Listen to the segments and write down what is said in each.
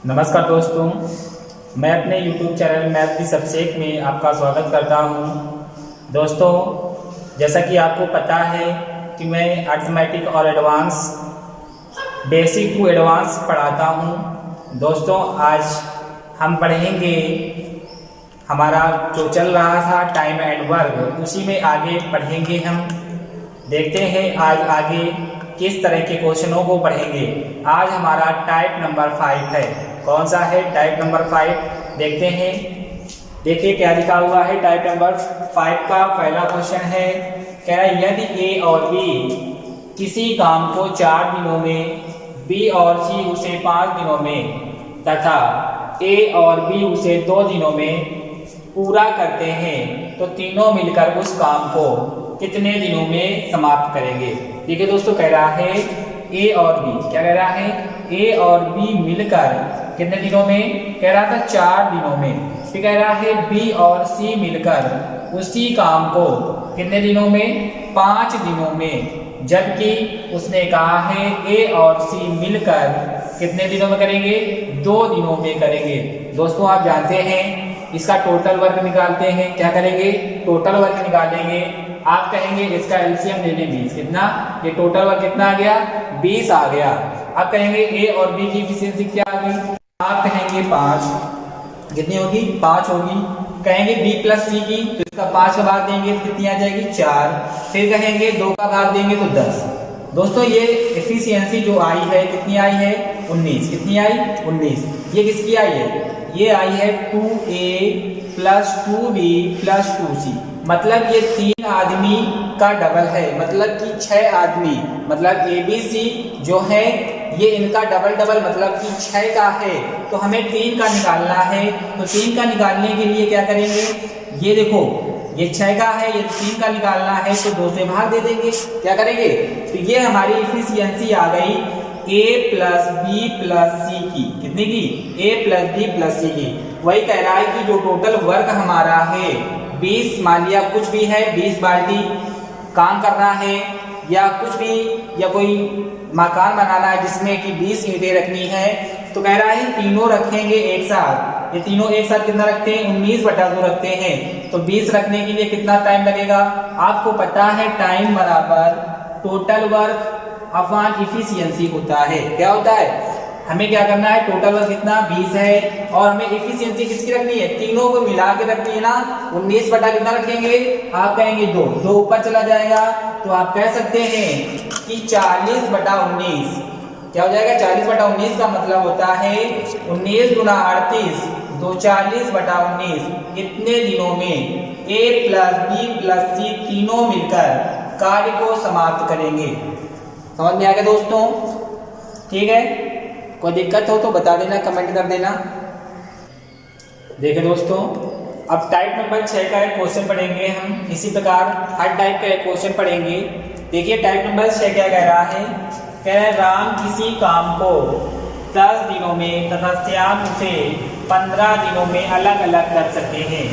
नमस्कार दोस्तों, मैं अपने YouTube channel math the subject में आपका स्वागत करता हूं। दोस्तों, जैसा कि आपको पता है कि मैं अर्थमेटिक और एडवांस बेसिक टू एडवांस पढ़ाता हूं। दोस्तों, आज हम पढ़ेंगे हमारा जो चल रहा था टाइम एंड वर्क, उसी में आगे पढ़ेंगे हम। देखते हैं आज आगे किस तरह के क्वेश्चनों को पढ़ेंगे। आज हमारा टाइप नंबर 5 है। कौन सा है? Type number 5। देखते हैं। देखिए क्या लिखा हुआ है टाइप नंबर 5 का पहला क्वेश्चन है। कह रहा है यदि ए और बी किसी काम को 4 दिनों में, बी और सी उसे 5 दिनों में तथा ए और बी उसे 2 दिनों में पूरा करते हैं, तो तीनों मिलकर उस काम को कितने दिनों में समाप्त करेंगे। देखिए दोस्तों, कह रहा है ए और बी, क्या कह रहा है? ए और बी मिलकर कितने दिनों में? कह रहा था 4 दिनों में। फिर कह रहा है बी और सी मिलकर उसी काम को कितने दिनों में? 5 दिनों में। जबकि उसने कहा है ए और सी मिलकर कितने दिनों में करेंगे? 2 दिनों में करेंगे। दोस्तों, आप जानते हैं इसका टोटल वर्क निकालते हैं। क्या करेंगे? टोटल वर्क निकालेंगे। आप कहेंगे इसका एलसीएम ले लें 20। कितना? ये टोटल वर्क कितना आ गया? 20 आ गया। आप कहेंगे ए और बी की एफिशिएंसी क्या आ गई? आप कहेंगे 5। कितनी होगी? 5 होगी। कहेंगे बी प्लस सी की, तो इसका 5 का भाग देंगे तो कितनी आ जाएगी? 4। फिर कहेंगे 2 का भाग देंगे तो 10। दोस्तों, ये एफिशिएंसी जो आई है कितनी आई है? 19। कितनी आई? 19। ये किसकी आई है? ये आई है 2a plus 2b plus 2c। मतलब ये 3 आदमी का डबल है। मतलब कि 6 आदमी, मतलब ए बी सी जो है ये इनका डबल डबल, मतलब कि 6 का है। तो हमें 3 का निकालना है। तो 3 का निकालने के लिए क्या करेंगे? ये देखो, ये 6 का है, ये 3 का निकालना है तो 2 से भाग दे देंगे। क्या करेंगे? तो ये हमारी एफिशिएंसी आ गई a प्लस बी प्लस सी की। कितनी की? a प्लस बी प्लस सी की। वही कह रहा है कि जो टोटल वर्क हमारा है 20, मान लिया कुछ भी है, 20 बाल्टी काम करना है या कुछ भी, या कोई मकान बनाना है जिसमें कि 20 ईंटें रखनी है, तो कह रहा है तीनों रखेंगे एक साथ। ये तीनों एक साथ कितना रखते हैं? 19/2 रखते हैं। तो 20 रखने के लिए कितना टाइम लगेगा? आपको पता है टाइम बराबर टोटल वर्क अपॉन एफिशिएंसी होता है। क्या होता है? हमें क्या करना है? टोटल वर्क कितना? 20 है और हमें एफिशिएंसी किसकी रखनी है? तीनों को मिला के रखनी है ना। 19 बटा कितना रखेंगे? आप कहेंगे 2। 2 ऊपर चला जाएगा तो आप कह सकते हैं कि 40/19। क्या हो जाएगा? 40/19 का मतलब होता है 19 गुना 38, तो 40/19। इतने दिनों में ए प्लस बी प्लस सी तीनों मिलकर कार्य को समाप्त करेंगे। समझ में आ गया दोस्तों? ठीक है, कोई दिक्कत हो तो बता देना, कमेंट कर देना। देखिए दोस्तों, अब टाइप नंबर 6 का एक क्वेश्चन पढ़ेंगे हम। इसी प्रकार हर टाइप का एक क्वेश्चन पढ़ेंगे। देखिए टाइप नंबर 6 क्या कह रहा है? कह रहा है राम किसी काम को 10 दिनों में तथा श्याम उसे 15 दिनों में अलग अलग कर सकते हैं।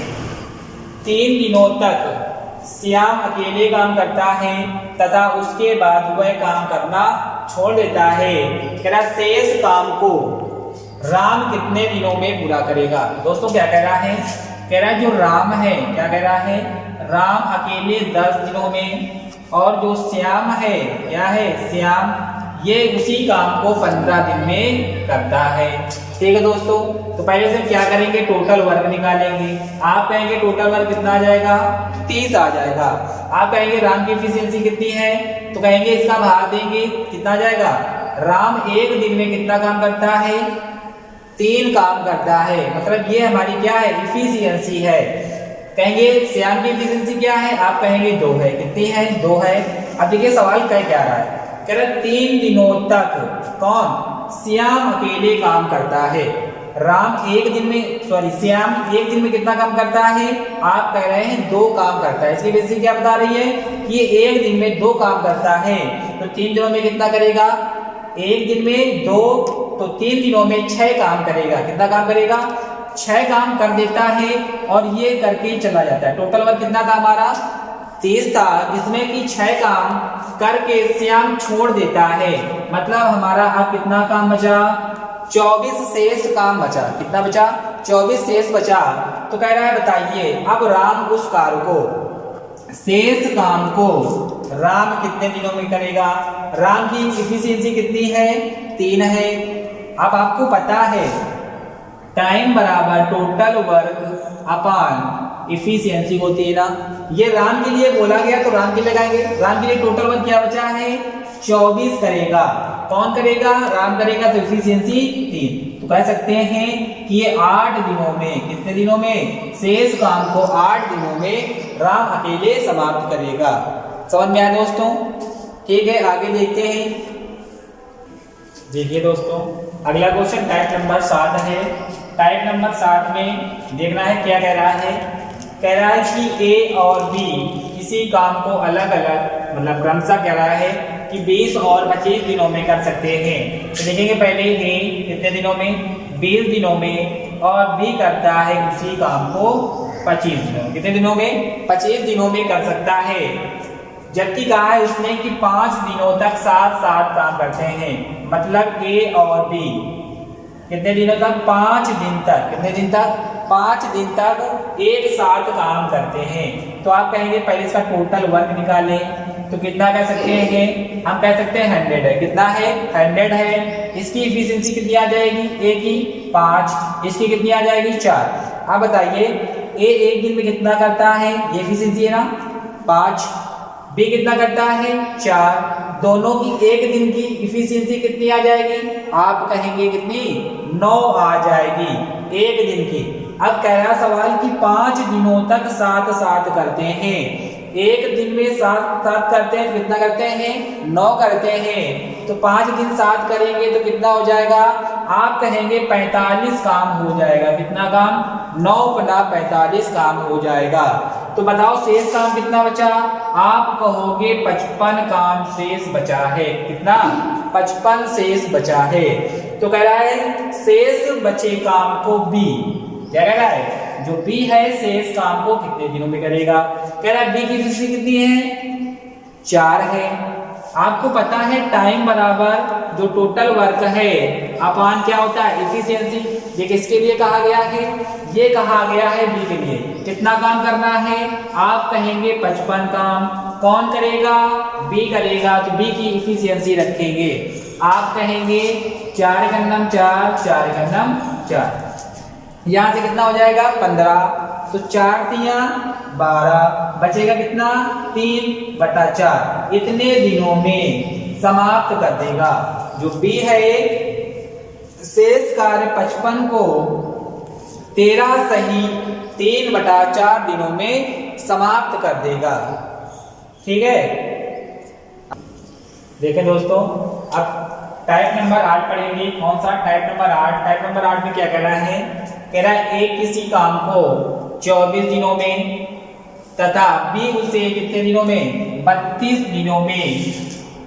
3 दिनों तक श्याम अकेले काम करता है तथा उसके बाद वह काम करना छोड़ देता है। कह रहा शेष काम को राम कितने दिनों में पूरा करेगा। दोस्तों, क्या कह रहा है? कह रहा है जो राम है, क्या कह रहा है? राम अकेले 10 दिनों में, और जो श्याम है, क्या है? श्याम ये उसी काम को 15 दिन में करता है। ठीक है दोस्तों, तो पहले से क्या करेंगे? टोटल वर्क निकालेंगे। आप कहेंगे टोटल वर्क कितना आ जाएगा? 30 आ जाएगा। आप कहेंगे राम की एफिशिएंसी कितनी है? तो कहेंगे इसका भाग देंगे, कितना आ जाएगा? राम एक दिन में कितना काम करता है? 3 काम करता है। मतलब ये हमारी क्या है? एफिशिएंसी है। कहेंगे श्याम की एफिशिएंसी क्या है? आप कहेंगे 2 है। कितनी है? 2 है। अब देखिए सवाल कह क्या रहा है? कह रहा 3 दिनों तक कौन? श्याम अकेले काम करता है। राम एक दिन में, सॉरी श्याम एक दिन में कितना काम करता है? आप कह रहे हैं 2 काम करता है। इसकी वजह से क्या बता रही है कि ये एक दिन में 2 काम करता है। तो 3 दिनों में कितना करेगा? एक दिन में 2, तो 3 दिनों में 6 काम करेगा। कितना काम करेगा? 6 काम कर देता है और ये करके चला जाता है। टोटल वर्क कितना था हमारा? 30 था, जिसमें कि 6 काम करके श्याम छोड़ देता है। मतलब हमारा अब कितना काम बचा? 24 शेष काम बचा। कितना बचा? 24 शेष बचा। तो कह रहा है बताइए अब राम उस कार्य को, शेष काम को राम कितने दिनों में करेगा। राम की इफिशियंसी कितनी है? 3 है। अब आपको पता है टाइम बराबर टोटल वर्क अपॉन इफिशियंसी होती है ना, ये राम के लिए बोला गया तो राम के लिए लगाएंगे। राम के लिए टोटल वर्क क्या बचा है? 24 करेगा। कौन करेगा? राम करेगा, तो इफिशियंसी 3। तो कह सकते हैं कि ये 8 दिनों में, कितने दिनों में? शेष काम को 8 दिनों में राम अकेले समाप्त करेगा। समझ में आया दोस्तों? ठीक है, आगे देखते हैं। देखिए दोस्तों, अगला क्वेश्चन टाइप नंबर 7 है। टाइप नंबर 7 में देखना है क्या कह रहा है। कह रहा है कि ए और बी किसी काम को अलग अलग मतलब क्रमशः कह रहा है कि 20 और 25 दिनों में कर सकते हैं। तो देखेंगे पहले ए कितने दिनों में? 20 दिनों में, और बी करता है उसी काम को 25 दिनों। कितने दिनों में? 25 दिनों में कर सकता है। जबकि कहा है उसने कि 5 दिनों तक साथ साथ काम करते हैं। मतलब ए और बी कितने दिनों तक? 5 दिन तक। कितने दिन तक? 5 दिन तक एक साथ काम करते हैं। तो आप कहेंगे पहले इसका टोटल वर्क निकालें, तो कितना कह सकते हैं? हम कह सकते हैं 100 है। कितना है? 100 है। इसकी इफिशियंसी कितनी आ जाएगी? ए की 5, इसकी कितनी आ जाएगी? 4। अब बताइए ए एक दिन में कितना करता है? ये इफिशियंसी है ना 5। बी कितना करता है? 4। दोनों की एक दिन की इफिशियंसी कितनी आ जाएगी? आप कहेंगे कितनी? 9 आ जाएगी एक दिन की। अब कह रहा सवाल कि 5 दिनों तक साथ साथ करते हैं। एक दिन में साथ साथ करते हैं तो कितना करते हैं? 9 करते हैं। तो 5 दिन साथ करेंगे तो कितना हो जाएगा? आप कहेंगे 45 काम हो जाएगा। कितना काम? 9 गुना 45 काम हो जाएगा। तो बताओ शेष काम कितना बचा? आप कहोगे 55 काम शेष बचा है। कितना? 55 शेष बचा है। तो कह रहा है शेष बचे काम को बी, क्या कह रहा है? जो बी है शेष काम को कितने दिनों में करेगा? कह रहा है बी की इफिशियंसी कितनी है? 4 है। आपको पता है टाइम बराबर जो टोटल वर्क है अपान क्या होता है? इफिशियंसी। ये किसके लिए कहा गया है? ये कहा गया है बी के लिए। कितना काम करना है? आप कहेंगे 55 काम। कौन करेगा? बी करेगा। तो बी की इफिशियंसी रखेंगे। आप कहेंगे 4 गन्नम 4, 4 गन्नम 4। यहां से कितना हो जाएगा? 15। तो 4 तिया 12, बचेगा कितना? 3/4। इतने दिनों में समाप्त कर देगा। जो बी है शेष कार्य 55 को 13 सही 3/4 दिनों में समाप्त कर देगा। ठीक है, देखें दोस्तों, अब टाइप नंबर 8 पढ़ेंगे। कौन सा? Type number 8। टाइप नंबर 8 में क्या कह रहा है? कह रहा है एक किसी काम को 24 दिनों में तथा बी उसे कितने दिनों में? 32 दिनों में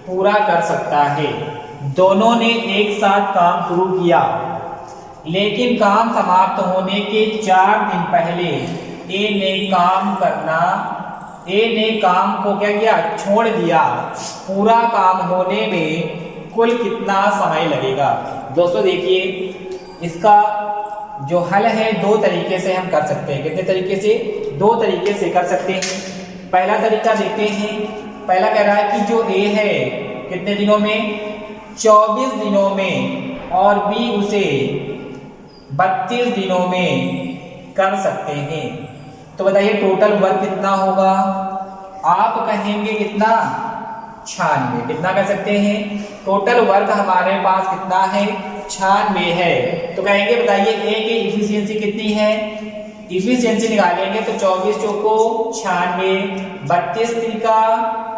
पूरा कर सकता है। दोनों ने एक साथ काम शुरू किया, लेकिन काम समाप्त होने के 4 दिन पहले ए ने काम को क्या किया? छोड़ दिया। पूरा काम होने में कुल कितना समय लगेगा? दोस्तों देखिए, इसका जो हल है 2 तरीके से हम कर सकते हैं। कितने तरीके से? 2 तरीके से कर सकते हैं। पहला तरीका देखते हैं। पहला कह रहा है कि जो ए है कितने दिनों में? 24 दिनों में, और बी उसे 32 दिनों में कर सकते हैं। तो बताइए टोटल वर्क कितना होगा? आप कहेंगे कितना? 96। कितना कर सकते हैं? टोटल वर्क हमारे पास कितना है? 96 है। तो कहेंगे बताइए ए की इफिशियंसी कितनी है? इफिशियंसी निकालेंगे तो 24 चौको 96, 32 तिका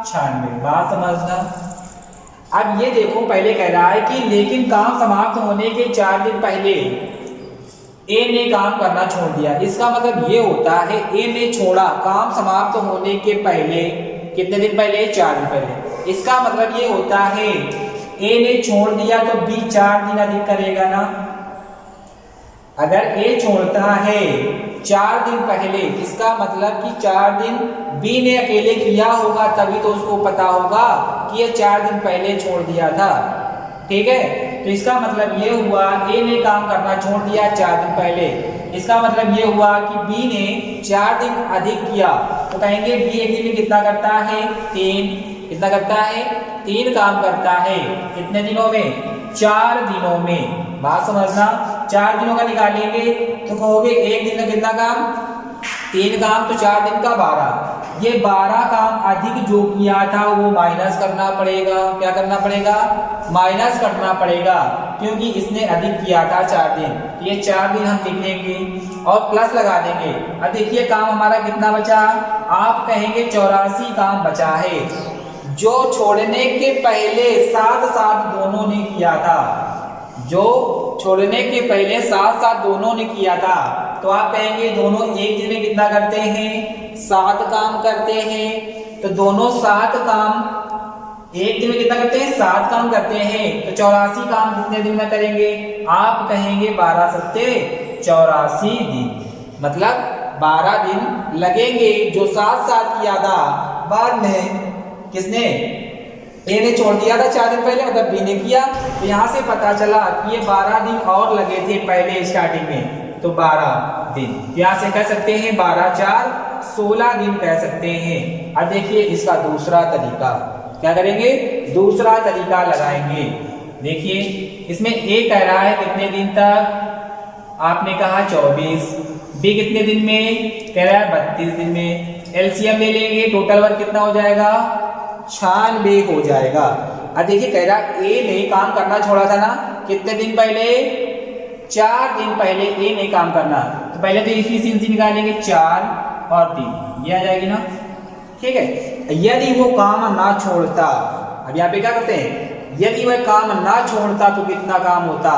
96। बात समझना। अब ये देखो, पहले कह रहा है कि लेकिन काम समाप्त होने के 4 दिन पहले ए ने काम करना छोड़ दिया। इसका मतलब ये होता है ए ने छोड़ा काम समाप्त होने के पहले। कितने दिन पहले? 4 दिन पहले। इसका मतलब ये होता है ए ने छोड़ दिया तो बी 4 दिन अधिक करेगा ना। अगर ए छोड़ता है 4 दिन पहले, इसका मतलब कि 4 दिन बी ने अकेले किया होगा, तभी तो उसको पता होगा कि ये 4 दिन पहले छोड़ दिया था। ठीक है, तो इसका मतलब ये हुआ ए ने काम करना छोड़ दिया 4 दिन पहले। इसका मतलब ये हुआ कि बी ने 4 दिन अधिक किया, तो कहेंगे बी एक दिन में कितना करता है 3। कितना करता है 3 काम करता है। कितने दिनों में 4 दिनों में। बात समझना, 4 दिनों का निकालेंगे तो कहोगे एक दिन का कितना काम 3 काम, तो 4 दिन का 12। ये 12 काम अधिक जो किया था वो माइनस करना पड़ेगा। क्या करना पड़ेगा माइनस करना पड़ेगा, क्योंकि इसने अधिक किया था 4 दिन। ये 4 दिन हम लिख लेंगे और प्लस लगा देंगे। अब देखिए काम हमारा कितना बचा, आप कहेंगे 84 काम बचा है, जो छोड़ने के पहले साथ साथ दोनों ने किया था। जो छोड़ने के पहले साथ साथ दोनों ने किया था, तो आप कहेंगे दोनों एक दिन में कितना करते हैं 7 काम करते हैं। तो दोनों 7 काम एक दिन में कितना करते हैं 7 काम करते हैं। तो 84 काम कितने दिन में करेंगे, आप कहेंगे 12 सत्ते 84 दिन, मतलब 12 दिन लगेंगे जो साथ साथ किया था। बाद में किसने ए ने छोड़ दिया था 4 दिन पहले, मतलब बी ने किया। तो यहाँ से पता चला कि ये 12 दिन और लगे थे पहले स्टार्टिंग में, तो 12 दिन। यहाँ से कह सकते हैं 12 4 16 दिन कह सकते हैं। अब देखिए इसका दूसरा तरीका, क्या करेंगे दूसरा तरीका लगाएंगे। देखिए इसमें ए कह रहा है कितने दिन तक, आपने कहा 24। बी कितने दिन में कह रहा है 32 दिन में। एलसीएम ले लेंगे, टोटल वर्क कितना हो जाएगा 96 हो जाएगा। अब देखिए कह रहा ए ने काम करना छोड़ा था ना कितने दिन पहले 4 दिन पहले ए ने काम करना। तो पहले तो इफिशिएंसी निकालेंगे 4 और 3, ये आ जाएगी ना, ठीक है। यदि वो काम ना छोड़ता, अब यहाँ पे क्या करते हैं, यदि वह काम ना छोड़ता तो कितना काम होता,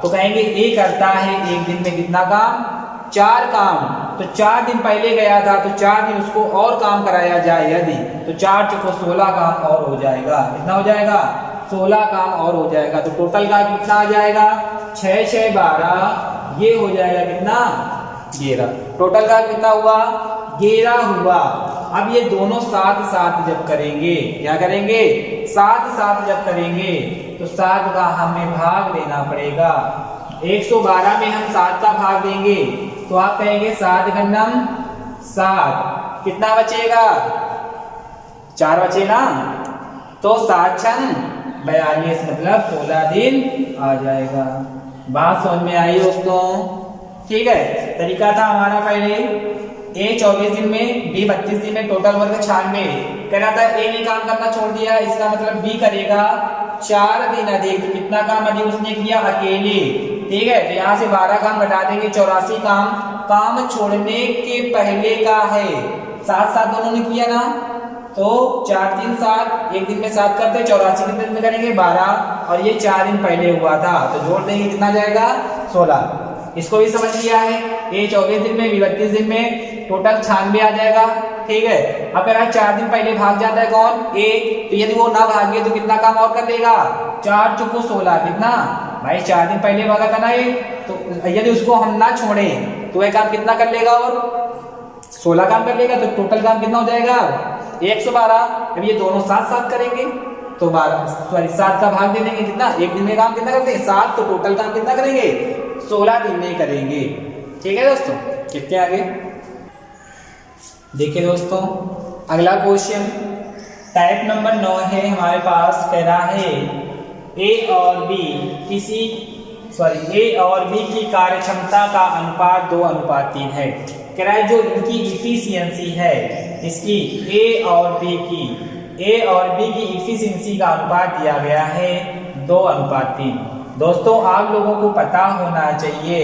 तो कहेंगे ए करता है एक दिन में कितना काम 4 काम। तो 4 दिन पहले गया था तो 4 दिन उसको और काम कराया जाए यदि, तो 4 चुको 16 काम और हो जाएगा। कितना हो जाएगा 16 काम और हो जाएगा। तो टोटल का कितना आ जाएगा 6 6 12, ये हो जाएगा कितना 11। टोटल का कितना हुआ 11 हुआ। अब ये दोनों साथ साथ जब करेंगे, क्या करेंगे साथ साथ जब करेंगे तो 7 का हमें भाग देना पड़ेगा। 112 में हम 7 का भाग देंगे तो आप कहेंगे 7 घन्नम 7, कितना बचेगा 4 बचे ना, तो 7 छन 42, मतलब 16 दिन आ जाएगा। बात समझ में आई दोस्तों, ठीक है। तरीका था हमारा पहले ए 24 दिन में, बी 32 दिन में, टोटल वर्क 96। कह रहा था ए ने काम करना छोड़ दिया, इसका मतलब बी करेगा 4 दिन अधिक। तो कितना काम अधिक उसने किया अकेले, ठीक है। तो यहाँ से 12 काम घटा देंगे, 84 काम छोड़ने के पहले का है, साथ साथ दोनों ने किया ना। तो 4 3 7, एक दिन में 7 करते, 84 कितने दिन में करेंगे 12, और ये 4 दिन पहले हुआ था तो जोड़ देंगे कितना जाएगा 16। इसको भी समझ लिया है, ए 24 दिन में, बी 32 दिन में, टोटल 96 आ जाएगा, ठीक है। अब कह रहा है 4 दिन पहले भाग जाता है कौन ए, तो यदि वो ना भागे तो कितना काम और कर लेगा 4 चुको 16, कितना भाई 4 दिन पहले भागा था ना ये, तो यदि उसको हम ना छोड़े तो वह काम कितना कर लेगा और 16 काम कर लेगा। तो टोटल काम कितना हो जाएगा 112। अब ये दोनों साथ साथ करेंगे तो 7 का भाग दे देंगे, कितना एक दिन में काम कितना करते हैं 7, तो टोटल काम कितना करेंगे 16 दिन में करेंगे, ठीक है दोस्तों। कितने आगे देखिए दोस्तों, अगला क्वेश्चन टाइप नंबर 9 है हमारे पास। कह रहा है ए और बी की कार्यक्षमता का अनुपात 2:3 है। कह रहा है जो इनकी इफिशियंसी है, इसकी ए और बी की इफिशियंसी का अनुपात दिया गया है 2:3। दोस्तों आप लोगों को पता होना चाहिए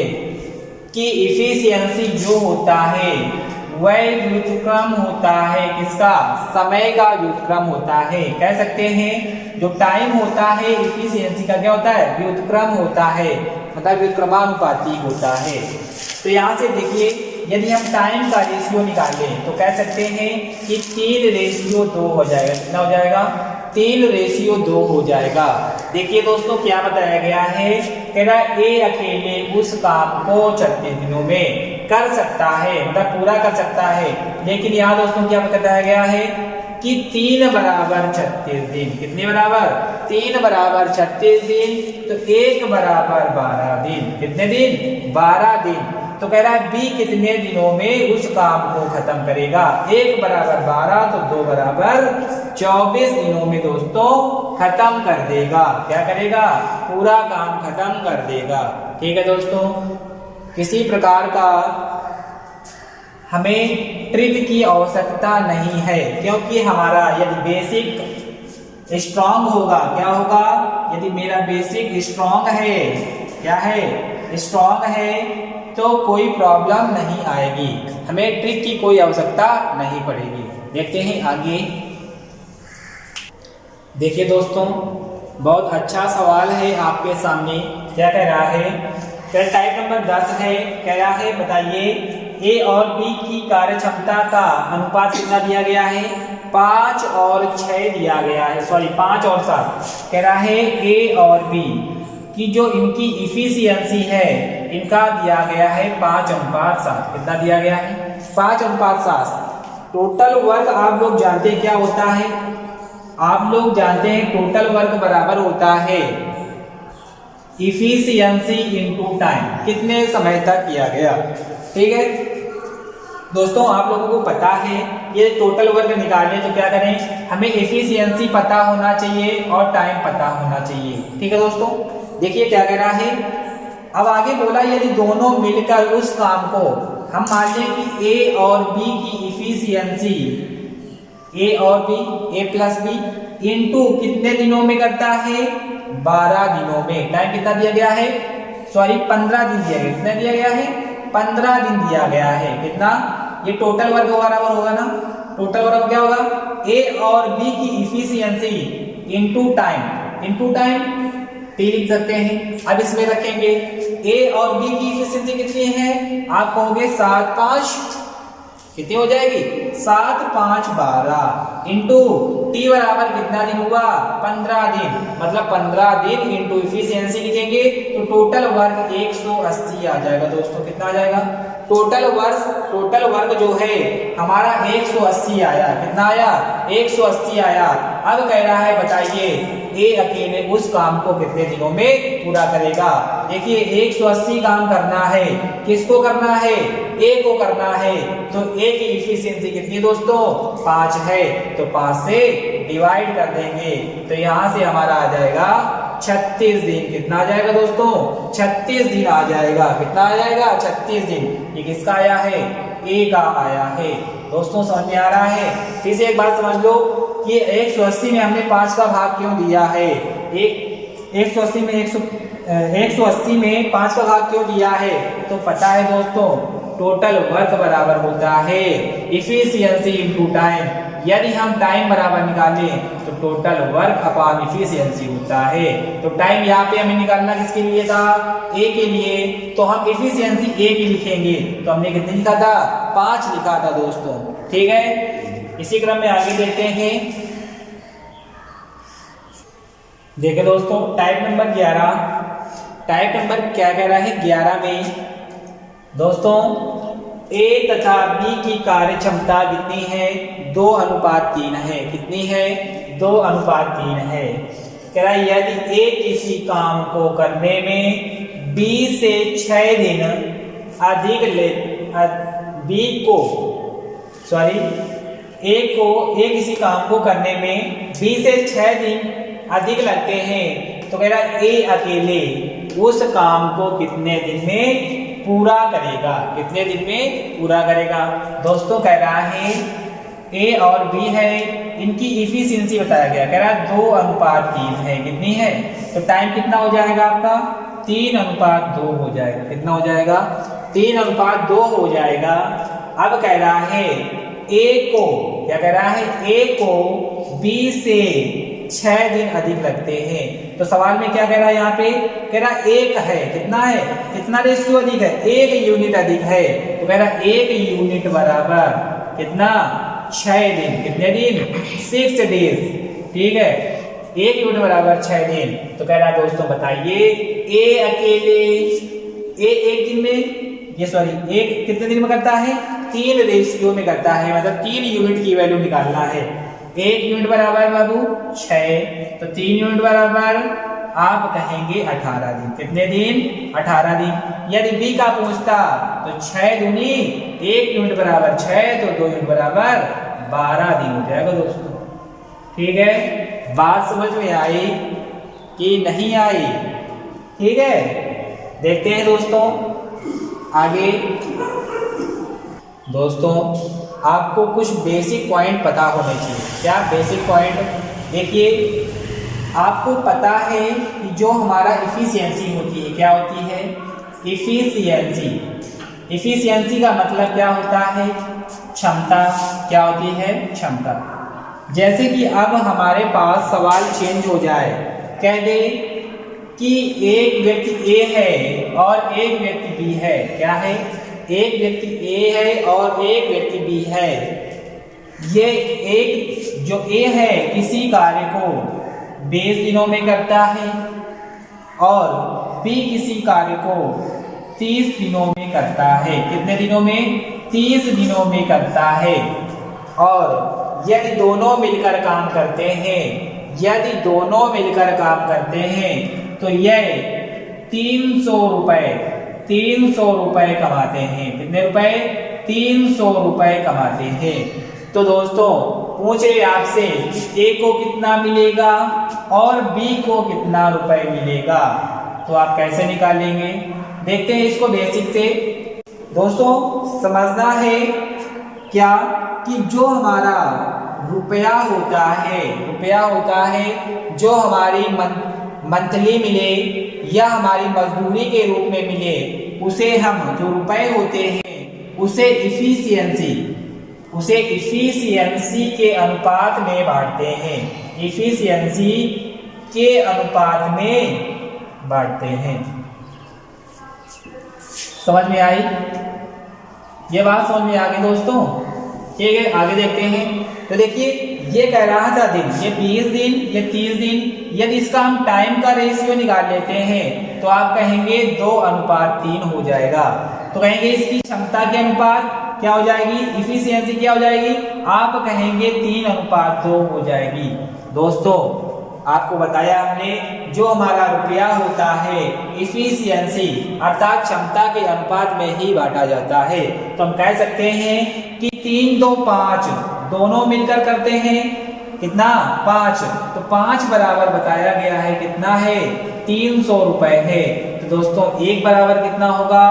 कि इफिशियंसी जो होता है वह व्युत्क्रम होता है, किसका समय का व्युत्क्रम होता है। कह सकते हैं जो टाइम होता है इफिशियंसी का क्या होता है व्युत्क्रम होता है, मतलब व्युत्क्रमानुपाती होता है। तो यहाँ से देखिए यदि हम टाइम का रेशियो निकालें तो कह सकते हैं कि 3:2 हो जाएगा। कितना हो जाएगा 3:2 हो जाएगा। देखिए दोस्तों क्या बताया गया है, कह रहा है ए अकेले उस काम को 36 दिनों में कर सकता है, मतलब पूरा कर सकता है। लेकिन यहाँ दोस्तों क्या बताया गया है कि 3 बराबर 36 दिन, कितने बराबर 3 बराबर 36 दिन, तो 1 बराबर 12 दिन, कितने दिन 12 दिन। तो कह रहा है बी कितने दिनों में उस काम को खत्म करेगा, 1 बराबर 12 तो 2 बराबर 24 दिनों में दोस्तों खत्म कर देगा। क्या करेगा, पूरा काम खत्म कर देगा। ठीक है दोस्तों, किसी प्रकार का हमें ट्रिक की आवश्यकता नहीं है, क्योंकि हमारा यदि बेसिक स्ट्रांग होगा, क्या होगा, यदि मेरा बेसिक स्ट्रांग है, क्या है स्ट्रांग है, तो कोई प्रॉब्लम नहीं आएगी, हमें ट्रिक की कोई आवश्यकता नहीं पड़ेगी। देखते हैं आगे। देखिए दोस्तों, बहुत अच्छा सवाल है आपके सामने। क्या कह रहा है, टाइप नंबर 10 है। कह रहा है बताइए ए और बी की कार्यक्षमता का अनुपात कितना दिया गया है, 5 और 6 दिया गया है, सॉरी 5 और 7। कह रहा है ए और बी की जो इनकी इफिशियंसी है, इनका दिया गया है 5:7। कितना दिया गया है, 5:7। टोटल वर्क आप लोग जानते हैं क्या होता है, आप लोग जानते हैं टोटल वर्क बराबर होता है इफिशियंसी इनटू टाइम, कितने समय तक किया गया। ठीक है दोस्तों, आप लोगों को पता है ये टोटल वर्क निकालने तो क्या करें, हमें एफिशिएंसी पता होना चाहिए और टाइम पता होना चाहिए। ठीक है दोस्तों, देखिए क्या कह रहा है, अब आगे बोला यदि दोनों मिलकर उस काम को, हम मान लें कि ए और बी की इफिशिएंसी, ए और बी, ए प्लस बी इनटू कितने दिनों में करता है, 12 दिनों में। टाइम कितना दिया गया है, सॉरी 15 दिन दिया गया, कितना दिया गया है, 15 दिन दिया गया है। कितना, ये टोटल वर्क बराबर होगा ना, टोटल वर्क क्या होगा, ए और बी की इफिशियंसी इनटू टाइम टी लिख सकते हैं। अब इसमें रखेंगे ए और बी की इफिशियंसी कितनी है, आप कहोगे 7 5, कितनी हो जाएगी 7 5 12 इंटू टी बराबर कितना दिन हुआ, 15 दिन, मतलब 15 दिन इंटू इफिशियंसी लिखेंगे तो टोटल वर्क 180 आ जाएगा। दोस्तों कितना आ जाएगा, टोटल वर्क जो है हमारा 180 आया। कितना आया, 180 आया। अब कह रहा है बताइए ए अकेले उस काम को कितने दिनों में पूरा करेगा। देखिए 180 काम करना है, किसको करना है, ए को करना है, तो ए की इफिशियंसी कितनी दोस्तों 5 है, तो 5 से डिवाइड कर देंगे तो यहां से हमारा आ जाएगा 36 दिन। कितना आ जाएगा दोस्तों, 36 दिन आ जाएगा। कितना आ जाएगा, 36 दिन। ये किसका आया है, ए का आया है। दोस्तों समझ में आ रहा है, फिर से एक बात समझ लो कि 180 में हमने 5 का भाग क्यों दिया है, 180 में 5 का भाग क्यों दिया है, तो पता है दोस्तों टोटल वर्क बराबर होता है इफिशियंसी इनटू टाइम। यदि हम टाइम बराबर निकालें तो टोटल वर्क अपॉन इफिशियंसी होता है। तो टाइम यहाँ पे हमें निकालना किसके लिए था, ए के लिए, तो हम इफिशियंसी ए की लिखेंगे तो हमने कितने लिखा था, 5 लिखा था दोस्तों। ठीक है, इसी क्रम में आगे देखते हैं। देखिए दोस्तों टाइप नंबर 11 क्या कह रहा है, 11 में दोस्तों ए तथा बी की कार्यक्षमता कितनी है, 2:3 है। कितनी है, 2:3 है। कह रहा है यदि ए किसी काम को करने में बी से 6 दिन अधिक ए किसी काम को करने में बी से 6 दिन अधिक लगते हैं, तो कह रहा है ए अकेले उस काम को कितने दिन में पूरा करेगा, कितने दिन में पूरा करेगा। दोस्तों कह रहा है ए और बी है, इनकी इफिशियंसी बताया गया, कह रहा है 2:3 है। कितनी है, तो टाइम कितना हो जाएगा आपका, 3:2 हो जाएगा। कितना हो जाएगा, 3:2 हो जाएगा। अब कह रहा है ए को, क्या कह रहा है, ए को बी से 6 दिन अधिक लगते हैं। तो सवाल में क्या कह रहा है, यहाँ पे कह रहा है 1 है, कितना है, कितना रेशियो अधिक है, 1 यूनिट अधिक है। तो कह रहा है 1 यूनिट बराबर कितना, 6 दिन। कितने दिन, 6 डेज। ठीक है, 1 यूनिट बराबर 6 दिन। तो कह रहा है दोस्तों बताइए ए अकेले, ए एक दिन में, ये सॉरी एक कितने दिन में करता है, 3 रेशियो में करता है, मतलब 3 यूनिट की वैल्यू निकालना है। 1 यूनिट बराबर बाबू 6, तो 3 यूनिट बराबर आप कहेंगे 18 दिन। कितने दिन? 18 दिन। यदि बी का पूछता तो 6 दूनी 1 यूनिट बराबर 6, तो 2 यूनिट बराबर 12 दिन हो जाएगा दोस्तों। ठीक है, बात समझ में आई कि नहीं आई? ठीक है, देखते हैं दोस्तों आगे। दोस्तों आपको कुछ बेसिक पॉइंट पता होने चाहिए। क्या बेसिक पॉइंट? देखिए, आपको पता है कि जो हमारा इफिशियंसी होती है, क्या होती है? इफिशियंसी। इफिशियंसी का मतलब क्या होता है? क्षमता। क्या होती है? क्षमता। जैसे कि अब हमारे पास सवाल चेंज हो जाए, कह दे कि एक व्यक्ति ए है और एक व्यक्ति बी है। क्या है? एक व्यक्ति ए है और एक व्यक्ति बी है। ये एक जो ए है किसी कार्य को 20 दिनों में करता है और बी किसी कार्य को 30 दिनों में करता है। कितने दिनों में? 30 दिनों में करता है। और यदि दोनों मिलकर काम करते हैं, यदि दोनों मिलकर काम करते हैं तो यह 300 रुपए कमाते हैं। कितने रुपए? 300 रुपए कमाते हैं। तो दोस्तों पूछ रहे आपसे ए को कितना मिलेगा और बी को कितना रुपए मिलेगा, तो आप कैसे निकालेंगे? देखते हैं इसको बेसिक से। दोस्तों समझना है क्या कि जो हमारा रुपया होता है जो हमारी मंथली मिले या हमारी मजदूरी के रूप में मिले, उसे हम जो रुपए होते हैं उसे इफिशियंसी के अनुपात में बांटते हैं। इफिशियंसी के अनुपात में बांटते हैं। समझ में आई? ये बात समझ में आ गई दोस्तों? ठीक है, आगे देखते हैं। तो देखिए, ये कह रहा था दिन, ये 20 दिन, ये 30 दिन। यदि इसका हम टाइम का रेशियो निकाल लेते हैं तो आप कहेंगे 2:3 हो जाएगा। तो कहेंगे इसकी क्षमता के अनुपात क्या हो जाएगी? इफिशियंसी क्या हो जाएगी? आप कहेंगे 3:2 हो जाएगी। दोस्तों आपको बताया हमने, जो हमारा रुपया होता है इफिशियंसी अर्थात क्षमता के अनुपात में ही बांटा जाता है। तो हम कह सकते हैं कि 3, 2, 5 दोनों मिलकर करते हैं कितना? 5। तो 5 बराबर बताया गया है कितना है? 300 रुपए है। तो दोस्तों 1 बराबर कितना होगा?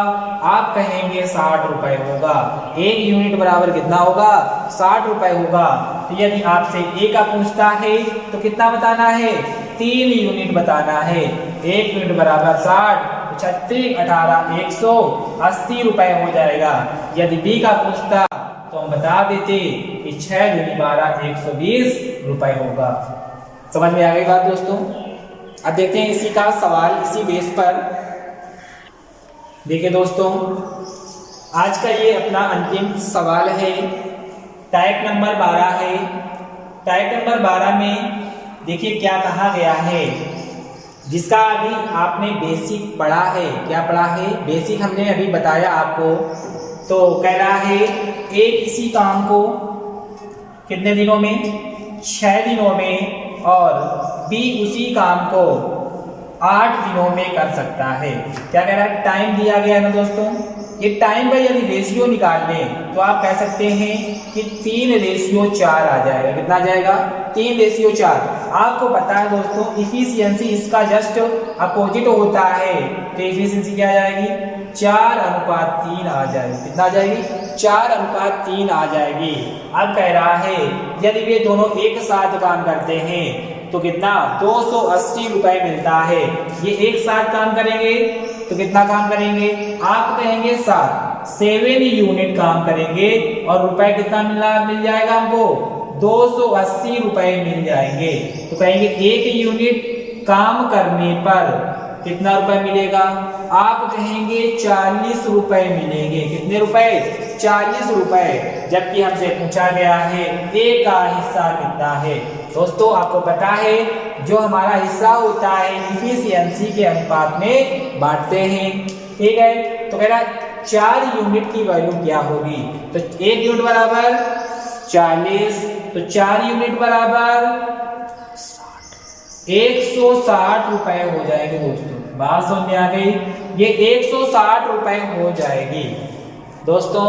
आप कहेंगे 60 रुपए होगा। 1 यूनिट बराबर कितना होगा? 60 रुपए होगा। तो यदि आपसे ए का पूछता है तो कितना बताना है? 3 यूनिट बताना है। 1 यूनिट बराबर 60, 36, 18, 180 रुपए हो जाएगा। यदि बी का पूछता तो हम बता देते कि 6 दूनी 12, 120 रुपए होगा। समझ में आ गई बात दोस्तों? अब देखते हैं इसी का सवाल, इसी बेस पर। देखिए दोस्तों, आज का ये अपना अंतिम सवाल है। टाइप नंबर 12 है। टाइप नंबर 12 में देखिए क्या कहा गया है, जिसका अभी आपने बेसिक पढ़ा है। क्या पढ़ा है? बेसिक हमने अभी बताया आपको। तो कह रहा है ए किसी काम को कितने दिनों में? 6 दिनों में, और बी उसी काम को 8 दिनों में कर सकता है। क्या कह रहा है? टाइम दिया गया है ना दोस्तों। ये टाइम का यदि रेशियो निकाल लें तो आप कह सकते हैं कि 3:4 आ जाएगा। कितना आ जाएगा? 3:4। आपको पता है दोस्तों इफिशियंसी इसका जस्ट अपोजिट होता है। तो इफिशियंसी क्या आ जाएगी? 4:3 आ जाएगी। कितना आ जाएगी? 4:3 आ जाएगी। अब कह रहा है यदि वे दोनों एक साथ काम करते हैं तो कितना? 280 रुपए मिलता है। ये एक साथ काम करेंगे तो कितना काम करेंगे? आप कहेंगे 7 यूनिट काम करेंगे और रुपए कितना मिल जाएगा हमको? 280 रुपए मिल जाएंगे। तो कहेंगे 1 यूनिट काम करने पर कितना रुपए मिलेगा? आप कहेंगे 40 रुपए मिलेंगे। कितने रुपए? 40 रुपए। जबकि हमसे पूछा गया है ए का हिस्सा कितना है। दोस्तों आपको पता है जो हमारा हिस्सा होता है इफिशियंसी के अनुपात में बांटते हैं। ठीक है, तो कह रहा 4 यूनिट की वैल्यू क्या होगी? तो 1 यूनिट बराबर 40, तो 4 यूनिट बराबर 160 रुपए हो जाएंगे दोस्तों। बात समझ में आ गई, ये 160 रुपए हो जाएगी। दोस्तों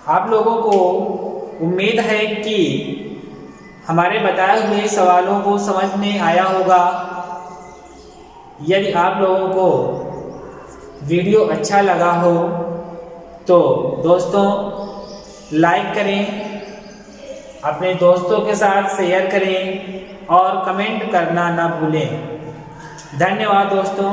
आप लोगों को उम्मीद है कि हमारे बताए हुए सवालों को समझ में आया होगा। यदि आप लोगों को वीडियो अच्छा लगा हो तो दोस्तों लाइक करें, अपने दोस्तों के साथ शेयर करें और कमेंट करना ना भूलें। धन्यवाद दोस्तों।